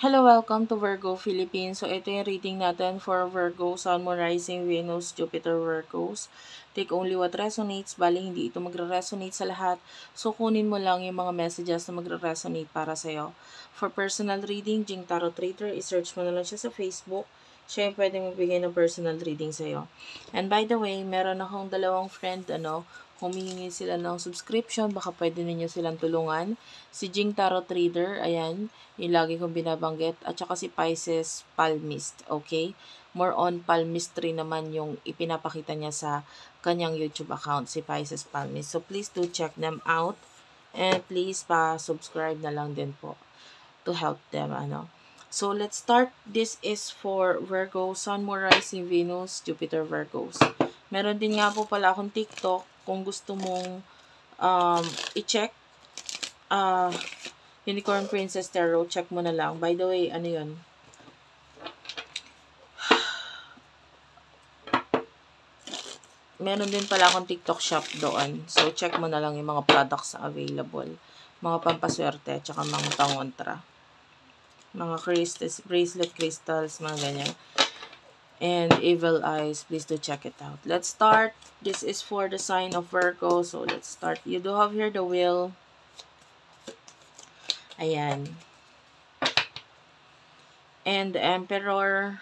Hello, welcome to Virgo Philippines. So, ito yung reading natin for Virgo, Sun, Moon, Rising, Venus, Jupiter, Virgos. Take only what resonates. Bali, hindi ito magre-resonate sa lahat. So, kunin mo lang yung mga messages na magre-resonate para sa'yo. For personal reading, Jing Tarot Reader, isearch mo na lang siya sa Facebook. Siya yung pwedeng magbigay ng personal reading sa'yo. And by the way, meron akong dalawang friend, humihingi sila ng subscription, baka pwede ninyo silang tulungan. Si Jing Tarot Reader, ayan, yung lagi kong binabanggit, at saka si Pisces Palmist, okay? More on palmistry naman yung ipinapakita niya sa kanyang YouTube account, si Pisces Palmist. So, please do check them out. And please pa-subscribe na lang din po to help them, So, let's start. This is for Virgo, Sun, Moon, Rising, Venus, Jupiter, Virgos. Meron din nga po pala akong TikTok kung gusto mong i-check. Unicorn Princess Tarot, check mo na lang. By the way, ano yun? Meron din pala akong TikTok shop doon. So, check mo na lang yung mga products na available. Mga pampaswerte, tsaka mga pangontra. Mga bracelet crystals, mga ganyan. And evil eyes, please do check it out. Let's start. This is for the sign of Virgo. So, let's start. You do have here the wheel. Ayan. And the Emperor.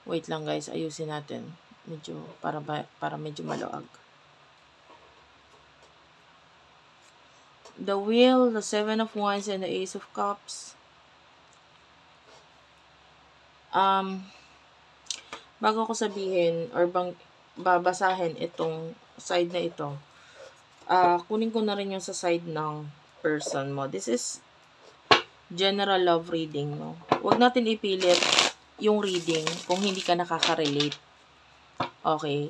Wait lang guys, ayusin natin. Medyo, para medyo maluag. The Wheel, the Seven of Wands, and the Ace of Cups. Bago ko sabihin, or babasahin itong side na ito, kunin ko na rin yung sa side ng person mo. This is general love reading, no? Huwag natin ipilit yung reading kung hindi ka nakaka-relate. Okay?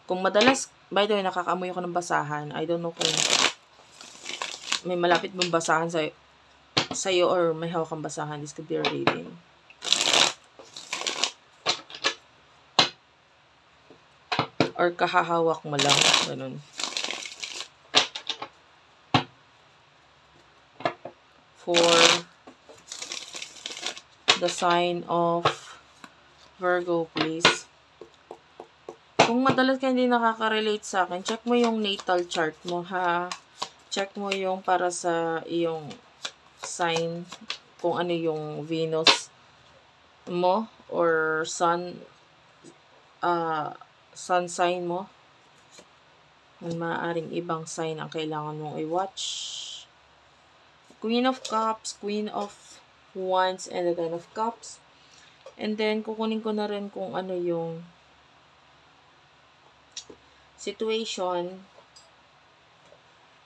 Kung madalas, by the way, nakakaamoy ako ng basahan. I don't know kung may malapit mong basahan sa'yo or may hawak kang basahan. This could be a reading. Or kahahawak mo lang. Ganun. For the sign of Virgo, please. Kung madalas ka hindi nakaka-relate sa akin, check mo yung natal chart mo, ha? Check mo yung para sa iyong sign, kung ano yung Venus mo or sun sign mo. May maaaring ibang sign ang kailangan mong i-watch. Queen of Cups, Queen of Wands, and the Ten of Cups. And then, kukunin ko na rin kung ano yung situation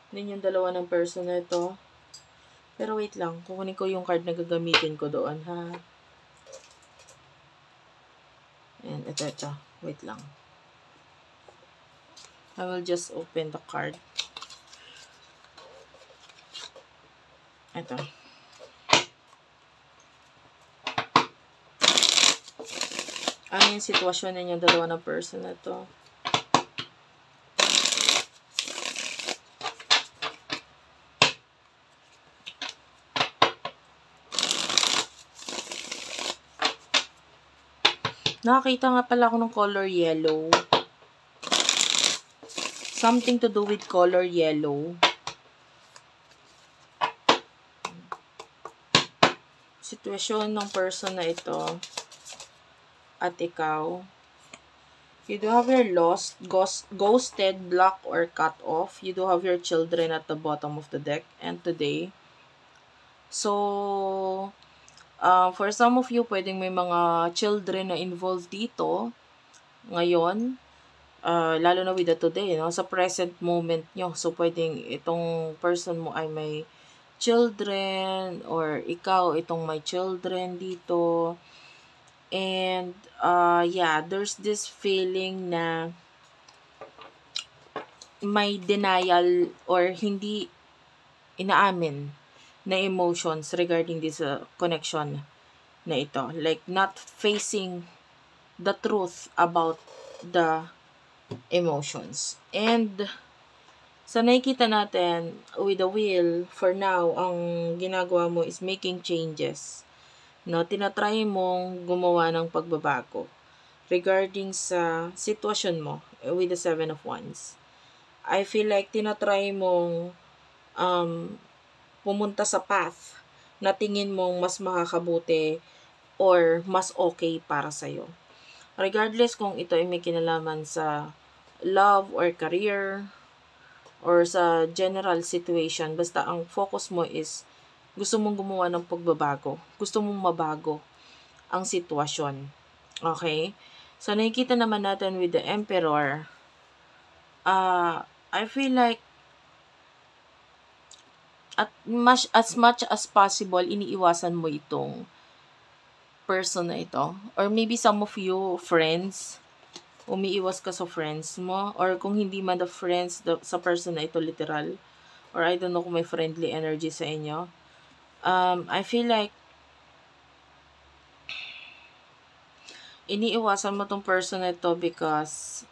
ninyong dalawa ng person na ito. Pero wait lang, kukunin ko yung card na gagamitin ko doon, ha? And ito. Wait lang. I will just open the card. Ito. Ano yung sitwasyon ninyong dalawa ng person na ito? Nakakita nga pala ako ng color yellow. Something to do with color yellow. Sitwasyon ng person na ito at ikaw. You do have your lost, ghosted, blocked, or cut off. You do have your children at the bottom of the deck. And today. So, for some of you, pwedeng may mga children na involved dito ngayon, lalo na with the today, no? Sa present moment nyo. So, pwedeng itong person mo ay may children or ikaw, itong may children dito. And, yeah, there's this feeling na may denial or hindi inaamin na emotions regarding this connection na ito. Like, not facing the truth about the emotions. And So, nakikita natin, with the wheel, for now, ang ginagawa mo is making changes. No, tinatry mong gumawa ng pagbabago regarding sa sitwasyon mo with the Seven of Wands. I feel like tinatry mong pumunta sa path na tingin mong mas makakabuti or mas okay para sa'yo. Regardless kung ito ay may kinalaman sa love or career or sa general situation, basta ang focus mo is gusto mong gumawa ng pagbabago. Gusto mong mabago ang sitwasyon. Okay? So, nakikita naman natin with the Emperor, I feel like as much as possible, iniiwasan mo itong person na ito. Or maybe some of you, friends, umiiwas ka sa friends mo. Or kung hindi man the friends, sa person na ito, literal. Or I don't know kung may friendly energy sa inyo. I feel like iniiwasan mo tong person na ito because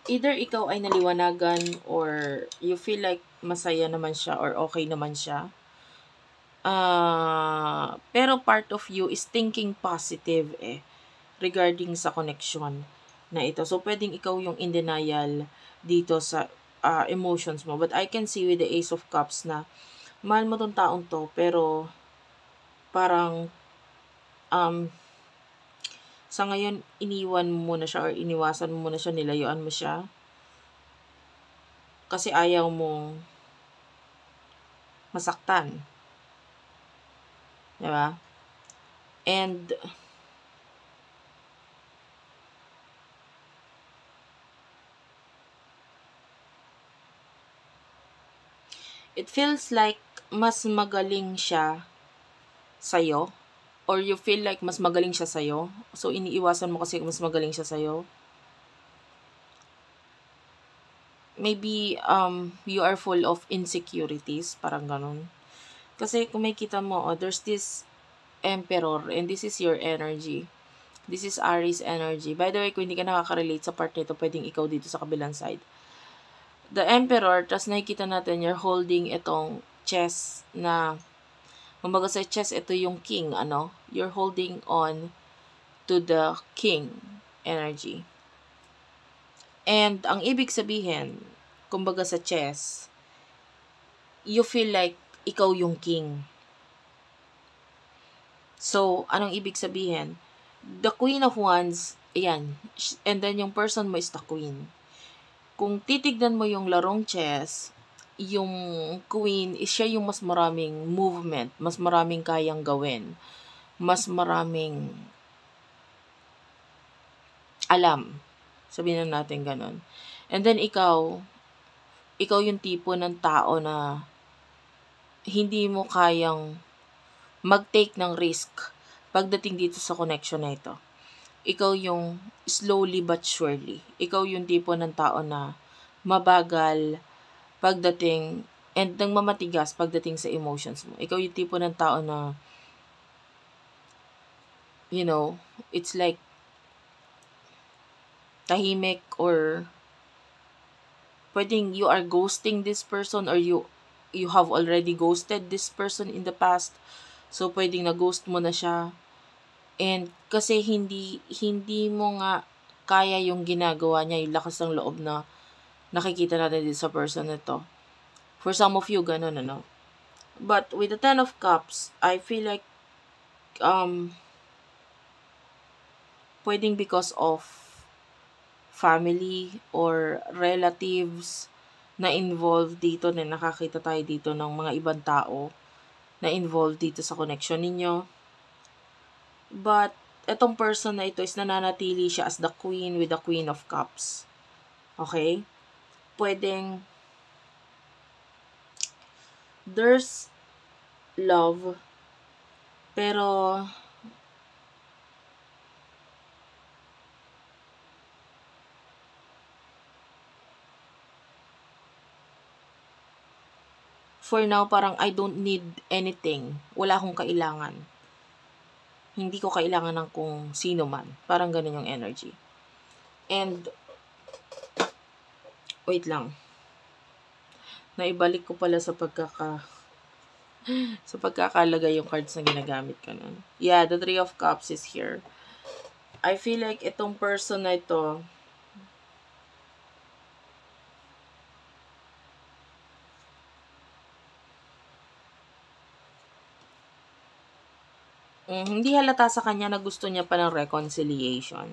either ikaw ay naliwanagan or you feel like masaya naman siya or okay naman siya. Pero part of you is thinking positive regarding sa connection na ito. So, pwedeng ikaw yung in denial dito sa emotions mo. But I can see with the Ace of Cups na mahal mo tong taong to, pero parang sa ngayon, iniwan mo muna siya or iniwasan mo muna siya, nilayuan mo siya. Kasi ayaw mong masaktan. Diba? And it feels like mas magaling siya sa'yo. Or you feel like mas magaling siya sa'yo. So, iniiwasan mo kasi mas magaling siya sa'yo. Maybe, you are full of insecurities. Parang ganun. Kasi kung makita mo, there's this Emperor and this is your energy. This is Aries energy. By the way, kung hindi ka nakaka-relate sa part nito, pwedeng ikaw dito sa kabilang side. The Emperor, tas nakikita natin, you're holding itong chess na kumbaga sa chess, ito yung king, You're holding on to the king energy. And ang ibig sabihin, kumbaga sa chess, you feel like ikaw yung king. So, anong ibig sabihin? The Queen of Wands, ayan, and then yung person mo is the queen. Kung titignan mo yung larong chess, yung queen is siya yung mas maraming movement, mas maraming kayang gawin, mas maraming alam. Sabihin na natin ganun. And then ikaw yung tipo ng tao na hindi mo kayang mag-take ng risk pagdating dito sa connection na ito. Ikaw yung slowly but surely. Ikaw yung tipo ng tao na mabagal pagdating and nang mamatigas pagdating sa emotions mo. Ikaw yung tipo ng tao na it's like tahimik or pwedeng you are ghosting this person or you have already ghosted this person in the past. So, pwedeng na-ghost mo na siya. And kasi hindi mo nga kaya yung ginagawa niya, yung lakas ng loob na nakikita natin dito sa person na to. For some of you, ganun, But with the Ten of Cups, I feel like, pwedeng because of family or relatives na involved dito, na nakakita tayo dito ng mga ibang tao na involved dito sa connection ninyo. But, etong person na ito is nananatili siya as the queen with the Queen of Cups. Okay? Pwedeng there's love, pero for now, parang I don't need anything. Wala akong kailangan. Hindi ko kailangan ng kung sino man. Parang ganun yung energy. And Wait lang. Naibalik ko pala sa pagkakalagay yung cards na ginagamit ko nun. Yeah, the Three of Cups is here. I feel like itong person na ito, hindi halata sa kanya na gusto niya pa ng reconciliation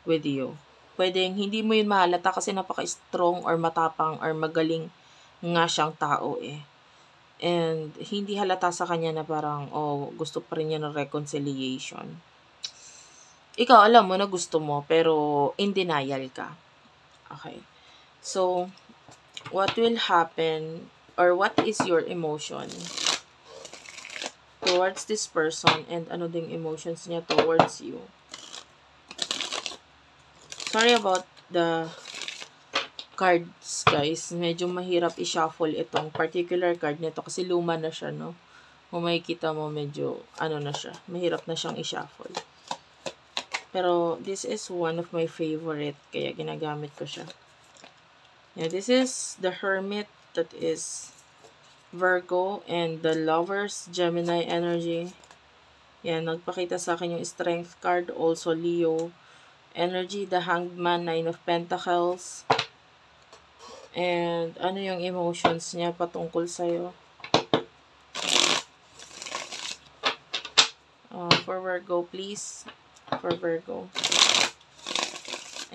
with you. Pwedeng hindi mo yun mahalata kasi napaka-strong or matapang or magaling nga siyang tao eh. And hindi halata sa kanya na parang, gusto pa rin niya ng reconciliation. Ikaw, alam mo na gusto mo, pero in denial ka. Okay. So, what will happen, or what is your emotion towards this person, and ano ding emotions niya towards you? Sorry about the cards, guys. Medyo mahirap i-shuffle itong particular card nito kasi luma na siya, no? Kung makikita mo, medyo, na siya. Mahirap na siyang i-shuffle. Pero, this is one of my favorite, kaya ginagamit ko siya. Yeah, this is the Hermit, that is Virgo, and the Lovers, Gemini energy. Yan, nagpakita sa akin yung Strength card, also Leo energy, the Hanged Man, Nine of Pentacles. And ano yung emotions niya patungkol sa'yo? For Virgo, please. For Virgo.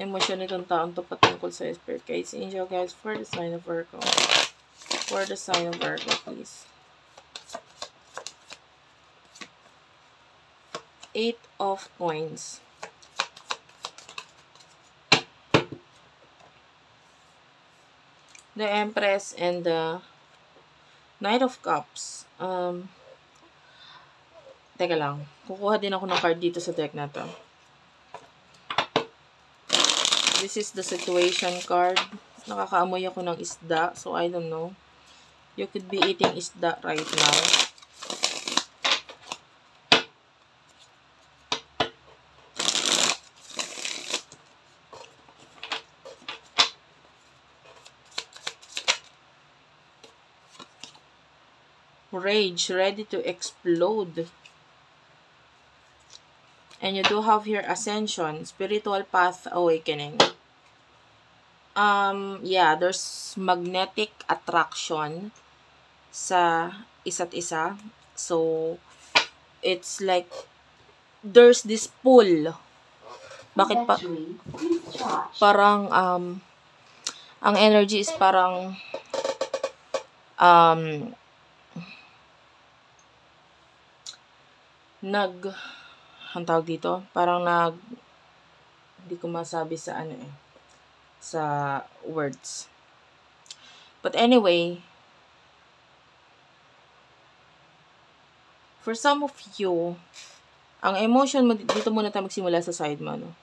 Emosyon nitong taon to patungkol sa Spirit Guides, Angel Guides, for the sign of Virgo. For the sign of Virgo, please. 8 of Coins. The Empress and the Knight of Cups. Teka lang. Kukuha din ako ng card dito sa deck na to. This is the situation card. Nakakaamoy ako ng isda. So, I don't know. You could be eating isda right now. Rage, ready to explode. And you do have here Ascension, Spiritual Path Awakening. Yeah, there's magnetic attraction sa isa't isa. So, it's like, there's this pull. Bakit pa? Parang, ang energy is parang, ang tawag dito, parang hindi ko masabi sa sa words. But anyway, for some of you, ang emotion mo, dito muna tayo magsimula sa side mo, no?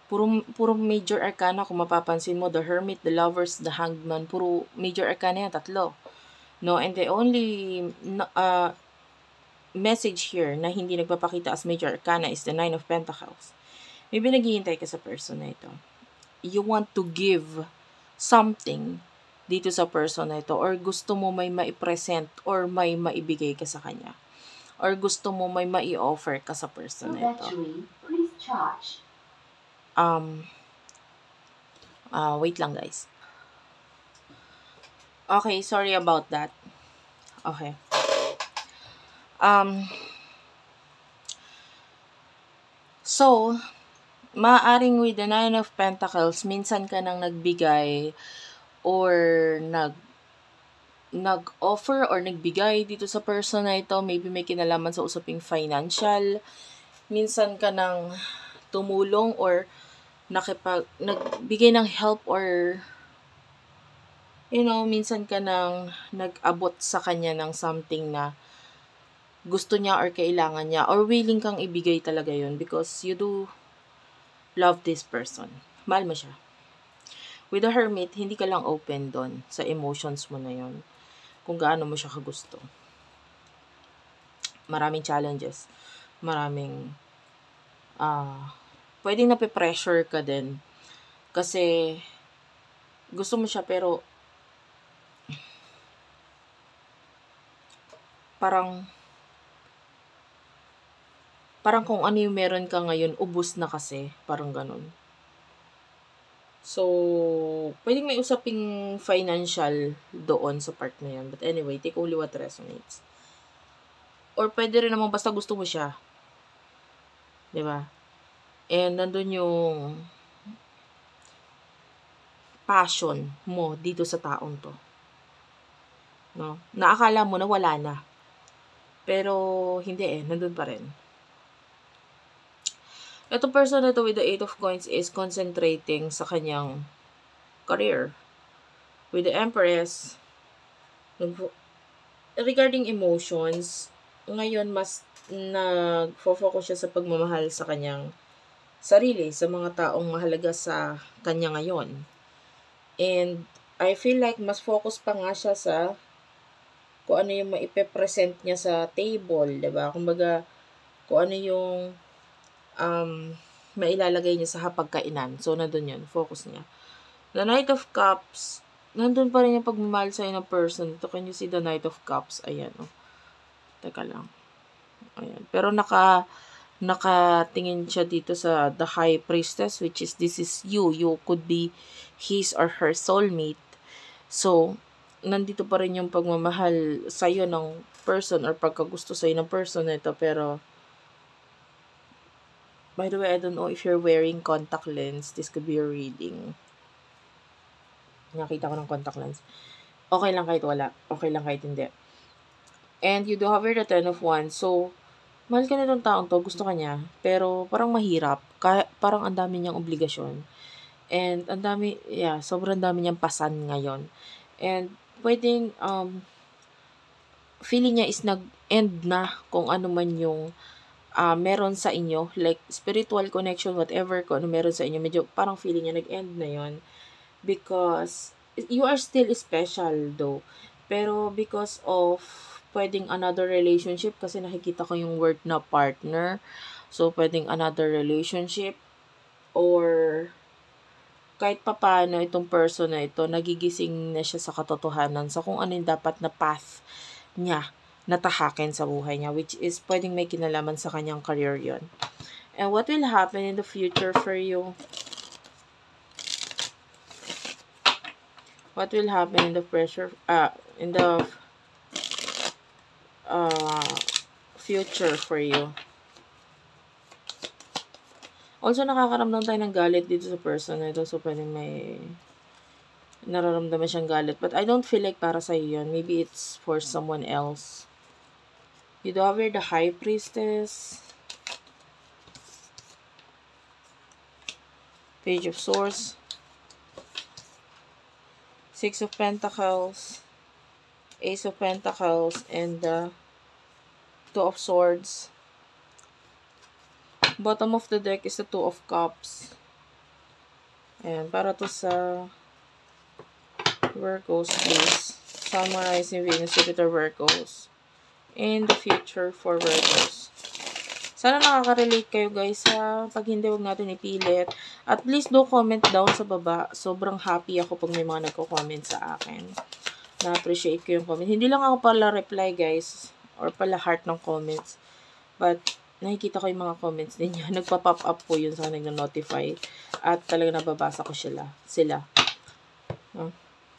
Puro major arcana, kung mapapansin mo, the Hermit, the Lovers, the Hanged Man, puro major arcana yan, tatlo. No, and the only message here na hindi nagpapakita as major arcana is the Nine of Pentacles. May naghihintay ka sa person na ito. You want to give something dito sa person na ito, or gusto mo may maipresent or may maibigay ka sa kanya, or gusto mo may mai-offer ka sa person na ito. Please charge. Wait lang, guys. Okay, sorry about that. Okay. So, maaring with the Nine of Pentacles, minsan ka nang nagbigay or nag-offer or nagbigay dito sa person na ito. Maybe may kinalaman sa usaping financial. Minsan ka nang tumulong or nagbigay ng help, or minsan ka nang nag-abot sa kanya ng something na gusto niya or kailangan niya, or willing kang ibigay talaga yun because you do love this person. Mahal mo siya. With the Hermit, hindi ka lang open doon sa emotions mo na yun, kung gaano mo siya kagusto. Maraming challenges. Maraming pwedeng nape-pressure ka din. Kasi, gusto mo siya pero, parang kung ano yung meron ka ngayon, ubos na kasi. Parang ganun. So, pwedeng may usaping financial doon sa part na yan. But anyway, take only what resonates. Or pwede rin naman basta gusto mo siya. 'Di ba? And nandun yung passion mo dito sa taong to. No? Naakala mo na wala na. Pero hindi nandun pa rin. Ito person na to with the 8 of coins is concentrating sa kanyang career. With the Empress, regarding emotions, ngayon mas nag-focus siya sa pagmamahal sa kanyang sarili, sa mga taong mahalaga sa kanya ngayon. And I feel like mas focus pa nga siya sa kung ano yung maipe-present niya sa table, 'di ba? Kumbaga, kung ano yung mailalagay niya sa hapagkainan. So, nandun yun. Focus niya. The Knight of Cups, nandun pa rin yung pagmamahal sa'yo ng person. Ito, can you see the Knight of Cups? Ayan, oh. Teka lang. Ayan. Pero nakatingin siya dito sa the High Priestess, which is, this is you. You could be his or her soulmate. So, nandito pa rin yung pagmamahal sa'yo ng person or pagkagusto sa'yo ng person na ito. Pero, by the way, I don't know if you're wearing contact lens. This could be your reading. Nakita ko ng contact lens. Okay lang kahit wala. Okay lang kahit hindi. And you do have the 10 of Wands. So, mahal ka na itong taong to. Gusto ka niya. Pero, parang mahirap. Parang ang dami niyang obligasyon. And, sobrang dami niyang pasan ngayon. And, pwedeng, feeling niya is nag-end na kung ano man yung meron sa inyo. Like, spiritual connection, whatever, kung ano meron sa inyo. Medyo, parang feeling niya nag-end na yon. Because, you are still special though. Pero, because of pwedeng another relationship, kasi nakikita ko yung word na partner. So, pwedeng another relationship. Or, kahit papaano itong person na ito, nagigising na siya sa katotohanan sa kung ano yung dapat na path niya natahakin sa buhay niya, which is pwedeng may kinalaman sa kanyang career yon. And what will happen in the future for you? What will happen in the future for you? Also, nakakaramdam tayo ng galit dito sa person na ito. So, pwedeng may nararamdaman siyang galit. But I don't feel like para sa'yo yun. Maybe it's for someone else. You do have the High Priestess. Page of Swords. Six of Pentacles. Ace of Pentacles. And the Two of Swords. Bottom of the deck is the Two of Cups. Ayan, para to sa Virgos, please. Sun, Moon, Rising, Venus, Jupiter, Virgos. In the future for Virgos. Sana nakaka-relate kayo guys ha. Pag hindi, huwag natin ipilit. At least do comment down sa baba. Sobrang happy ako pag may mga nagko-comment sa akin. Na-appreciate ko yung comment. Hindi lang ako pala reply guys. Or pala heart ng comments. But, nakikita ko yung mga comments ninyo. Nagpa-pop up po yun sa nag-notify. At talaga nababasa ko sila.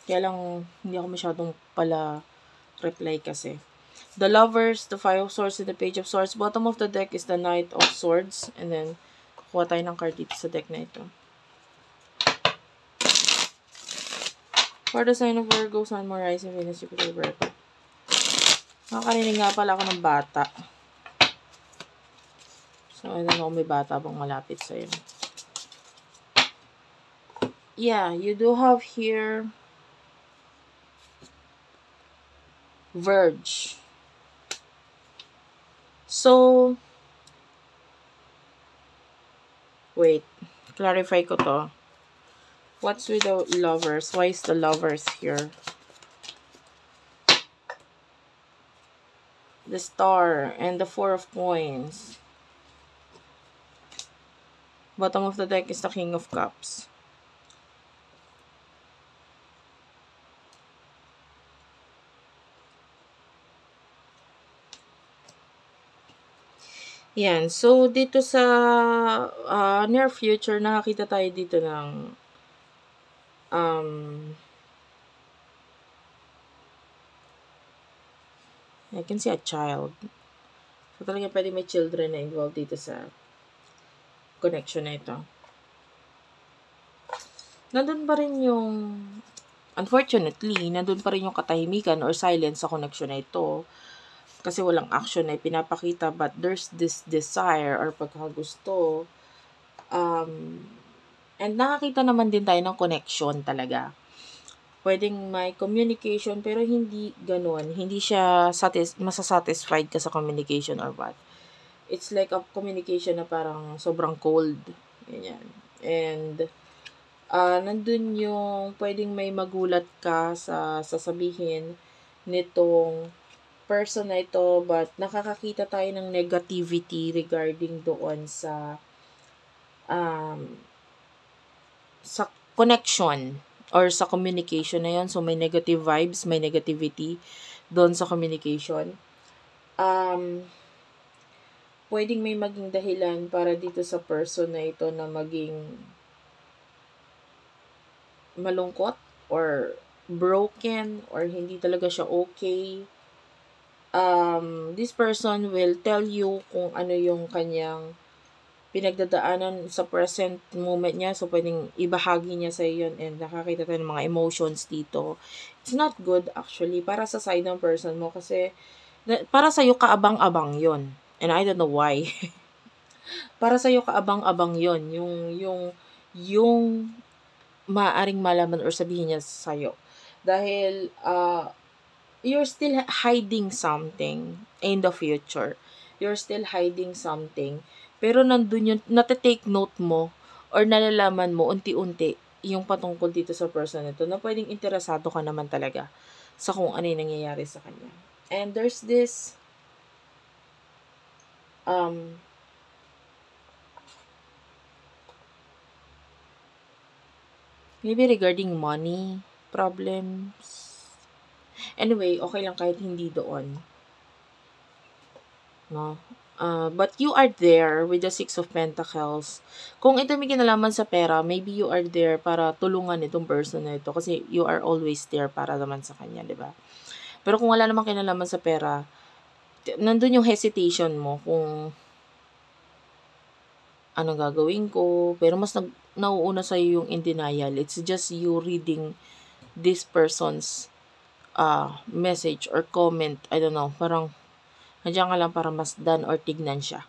Kaya lang, hindi ako masyadong pala reply kasi. The Lovers, the Five of Swords, and the Page of Swords. Bottom of the deck is the Knight of Swords. And then, kukuha tayo ng card dito sa deck na ito. For the sign of Virgo, Sun, Moon, Rising, Venus, Jupiter, Virgo. Nakakarinig nga pala ako ng bata. So, I don't know kung may bata bang malapit sa'yo. Yeah, you do have here Verge. So, wait. Clarify ko to. What's with the Lovers? Why is the Lovers here? The Star and the Four of Coins. Bottom of the deck is the King of Cups. Yan. So, dito sa near future, nakakita tayo dito ng I can see a child. So, talaga pwede may children na involved dito sa connection na ito. Nandun pa rin yung, unfortunately, nandun pa rin yung katahimikan or silence sa connection na ito. Kasi walang action na pinapakita, but there's this desire or pagkagusto. And nakakita naman din tayo ng connection talaga. Pwedeng may communication, pero hindi ganun. Hindi siya masasatisfied ka sa communication or what. It's like a communication na parang sobrang cold. Ganyan. And, nandun yung pwedeng may magulat ka sa sasabihin nitong person na ito, but nakakakita tayo ng negativity regarding doon sa connection or sa communication na yun. So, may negative vibes, may negativity doon sa communication. Pwedeng may maging dahilan para dito sa person na ito na maging malungkot or broken or hindi talaga siya okay. This person will tell you kung ano yung kanyang pinagdadaanan sa present moment niya. So, pwedeng ibahagi niya sa iyo and nakakita tayo ng mga emotions dito. It's not good actually para sa side ng person mo kasi para sa'yo kaabang-abang yon. And I don't know why. Para sa'yo kaabang-abang yon. Yung maaaring malaman or sabihin niya sa'yo. Dahil, you're still hiding something in the future. You're still hiding something. Pero nandun yun, natetake note mo or nalalaman mo unti-unti yung patungkol dito sa person nito na pwedeng interesado ka naman talaga sa kung ano yung nangyayari sa kanya. And there's this maybe regarding money problems. Anyway, okay lang kahit hindi doon. No? But you are there with the Six of Pentacles. Kung ito may kinalaman sa pera, maybe you are there para tulungan itong person na ito. Kasi you are always there para naman sa kanya, di ba? Pero kung wala namang kinalaman sa pera, nandun yung hesitation mo kung ano gagawin ko. Pero mas nauuna sa'yo yung in denial. It's just you reading this person's message or comment. I don't know. Parang nandiyan ka lang para masdan or tignan siya.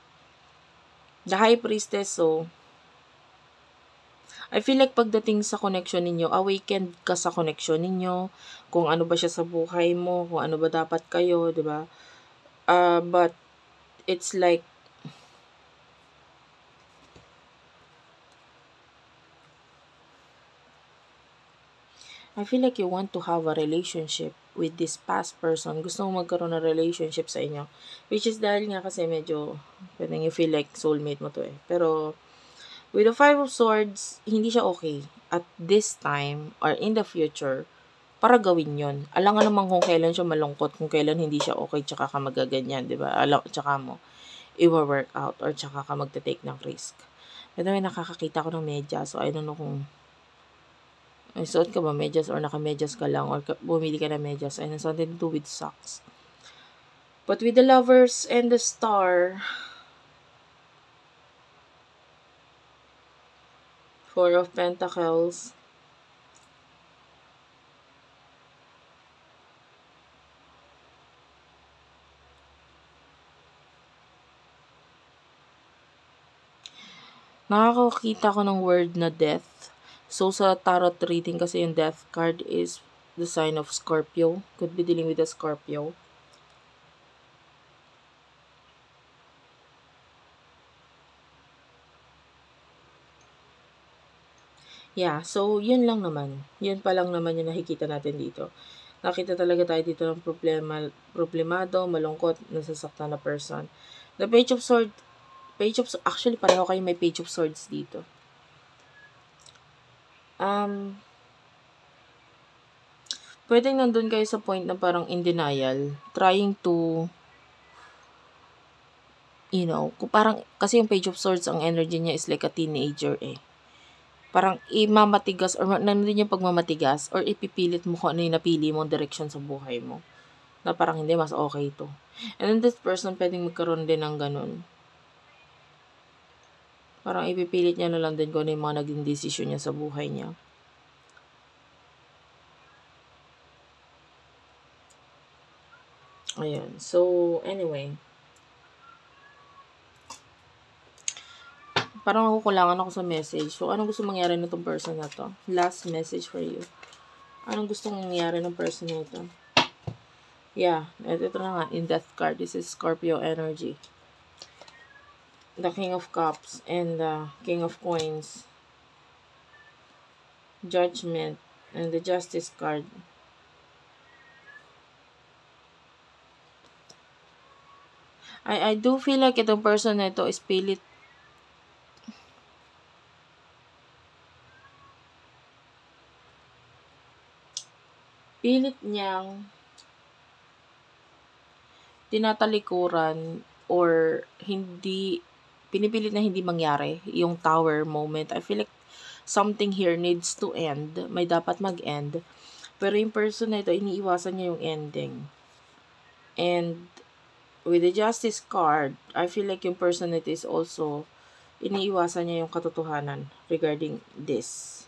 The High Priestess, so, I feel like pagdating sa connection ninyo, awakened ka sa connection ninyo, kung ano ba siya sa buhay mo, kung ano ba dapat kayo, di ba? But, it's like, I feel like you want to have a relationship with this past person. Gusto mo magkaroon ng relationship sa inyo. Which is dahil nga kasi medyo, pwedeng you feel like soulmate mo to eh. Pero, with the Five of Swords, hindi siya okay. At this time, or in the future, para gawin yon. Alam nga naman kung kailan siya malungkot, kung kailan hindi siya okay, tsaka ka magaganyan, di ba? Tsaka mo, i-work out, or tsaka ka magte-take ng risk. Pero nakakakita ko ng medyas, so I don't know kung ay, suot ka ba medyas or naka-medyas ka lang or bumili ka ng medyas and something to do with socks. But with the Lovers and the Star, Four of Pentacles, nakakakita ko ng word na death. So, sa tarot reading kasi yung death card is the sign of Scorpio. Could be dealing with a Scorpio. Yeah, so yun lang naman. Yun pa lang naman yung nakikita natin dito. Nakita talaga tayo dito ng problemado, malungkot, nasasaktan na person. The Page of Swords Actually, pareho kayo may Page of Swords dito. Pwedeng nandun kayo sa point na parang in denial, trying to, parang, kasi yung Page of Swords, ang energy niya is like a teenager eh. Parang imamatigas, or nandun yung pagmamatigas, or ipipilit mo kung ano yung napili mong direction sa buhay mo. Na parang hindi, mas okay ito. And then this person, pwedeng magkaroon din ng ganun. Parang ipipilit niya na lang din kung ano yung mga naging decision niya sa buhay niya. Ayan. So, anyway. Parang nakukulangan ako sa message. So, anong gusto mangyari na itong person na to? Last message for you. Anong gusto mangyari ng person na ito? Yeah. Ito na nga. In Death card. This is Scorpio energy. The King of Cups and the King of Coins. Judgment. And the Justice card. I do feel like itong person na ito is pilit niyang tinatalikuran or pinipilit na hindi mangyari yung Tower moment. I feel like something here needs to end. May dapat mag-end. Pero yung person na ito, iniiwasan niya yung ending. And with the Justice card, I feel like yung person na ito is also iniiwasan niya yung katotohanan regarding this.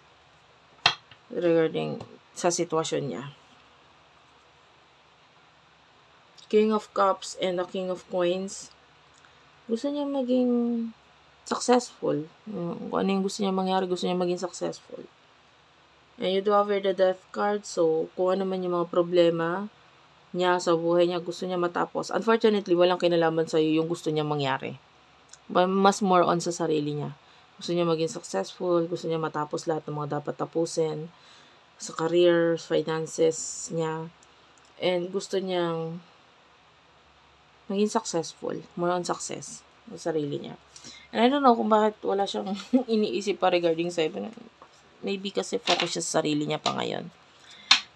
Regarding sa sitwasyon niya. King of Cups and the King of Coins. Gusto niya maging successful. Kung ano yung gusto niya mangyari, gusto niya maging successful. And you do have the Death card. So, kung ano man yung mga problema niya sa buhay niya, gusto niya matapos. Unfortunately, walang kinalaman sa'yo yung gusto niya mangyari. Mas more on sa sarili niya. Gusto niya maging successful, gusto niya matapos lahat ng mga dapat tapusin sa career, finances niya. And gusto niyang maging successful. More on success sa sarili niya. And I don't know kung bakit wala siyang iniisip pa regarding sa iba. Maybe kasi focus siya sa sarili niya pa ngayon.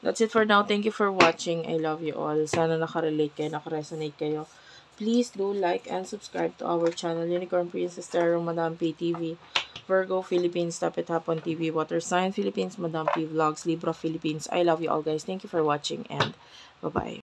That's it for now. Thank you for watching. I love you all. Sana nakarelate kayo, nakaresonate kayo. Please do like and subscribe to our channel, Unicorn Princess Tarot, Madam P TV, Virgo Philippines, Tapet Hapon TV, Water Sign Philippines, Madam P Vlogs, Libra Philippines. I love you all guys. Thank you for watching and bye-bye.